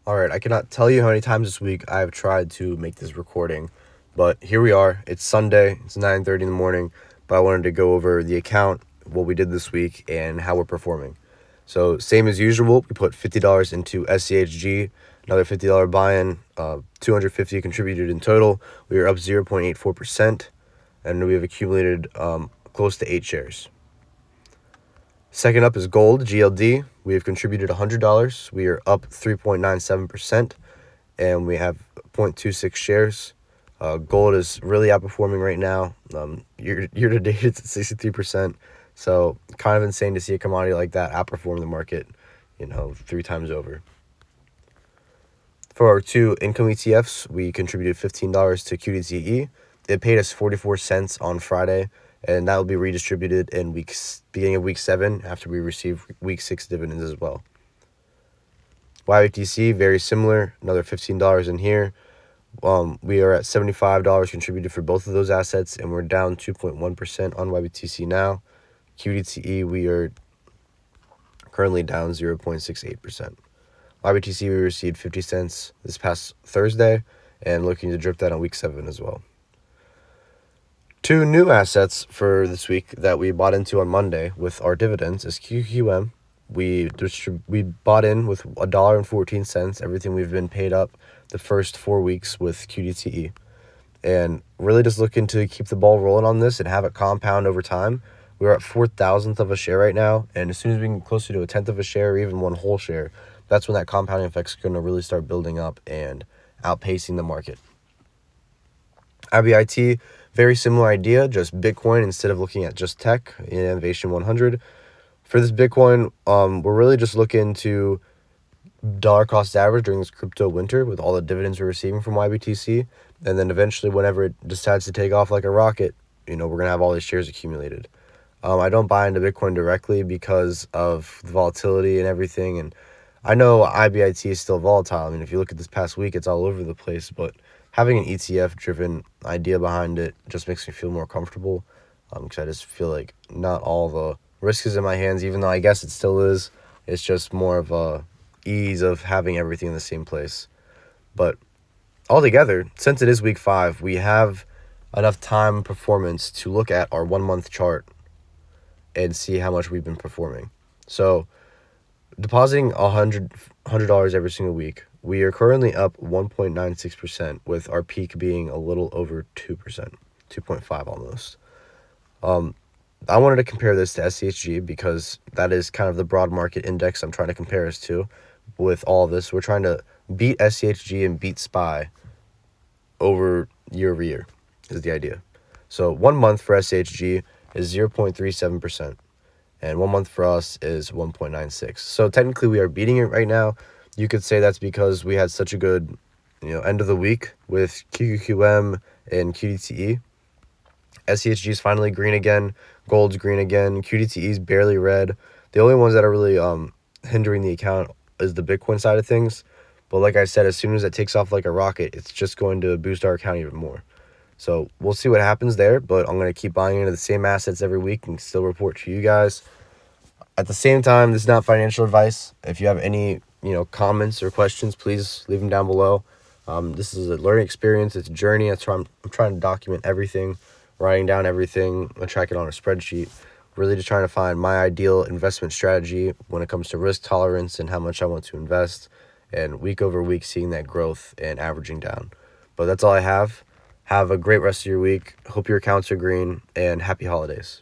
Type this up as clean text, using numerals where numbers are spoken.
All right, I cannot tell you how many times this week I've tried to make this recording, but here we are. It's Sunday. It's 9:30 in the morning, but I wanted to go over the account, what we did this week, and how we're performing. So same as usual, we put $50 into SCHG, another $50 buy-in, 250 contributed in total. We are up 0.84%, and we have accumulated close to 8 shares. Second up is gold, GLD. We have contributed $100. We are up 3.97%, and we have 0.26 shares. Gold is really outperforming right now. Year to date, it's at 63%. So kind of insane to see a commodity like that outperform the market, 3 times over. For our 2 income ETFs, we contributed $15 to QDTE. It paid us 44 cents on Friday, and that will be redistributed in beginning of week 7 after we receive week 6 dividends as well. YBTC, very similar, another $15 in here. We are at $75 contributed for both of those assets, and we're down 2.1% on YBTC now. QDTE, we are currently down 0.68%. YBTC, we received 50 cents this past Thursday, and looking to drip that on week 7 as well. 2 new assets for this week that we bought into on Monday with our dividends is QQM. We bought in with $1.14, everything we've been paid up the first 4 weeks with QDTE. And really just looking to keep the ball rolling on this and have it compound over time. We're at 4,000th of a share right now, and as soon as we get closer to a 10th of a share or even one whole share, that's when that compounding effect is going to really start building up and outpacing the market. IBIT, very similar idea, just Bitcoin instead of looking at just tech in Innovation 100. For this Bitcoin, we're really just looking to dollar cost average during this crypto winter with all the dividends we're receiving from YBTC. And then eventually, whenever it decides to take off like a rocket, we're going to have all these shares accumulated. I don't buy into Bitcoin directly because of the volatility and everything. And I know IBIT is still volatile. I mean, if you look at this past week, it's all over the place. But having an ETF-driven idea behind it just makes me feel more comfortable because I just feel like not all the risk is in my hands, even though I guess it still is. It's just more of a ease of having everything in the same place. But altogether, since it is week 5, we have enough time performance to look at our 1-month chart and see how much we've been performing. So depositing $100 every single week, we are currently up 1.96%, with our peak being a little over 2%, 2.5 almost. I wanted to compare this to SCHG because that is kind of the broad market index I'm trying to compare us to. With all of this, we're trying to beat SCHG and beat SPY over year is the idea. So 1 month for SCHG is 0.37%, and 1 month for us is 1.96. So technically we are beating it right now. You could say that's because we had such a good end of the week with QQM and QDTE. SCHG is finally green again. Gold's green again. QDTE is barely red. The only ones that are really hindering the account is the Bitcoin side of things. But like I said, as soon as it takes off like a rocket, it's just going to boost our account even more. So we'll see what happens there, but I'm going to keep buying into the same assets every week and still report to you guys. At the same time, this is not financial advice. If you have any comments or questions, please leave them down below. This is a learning experience. It's a journey. That's why I'm trying to document everything, writing down everything, and track it on a spreadsheet. Really just trying to find my ideal investment strategy when it comes to risk tolerance and how much I want to invest, and week over week seeing that growth and averaging down. But that's all I have. Have a great rest of your week. Hope your accounts are green, and happy holidays.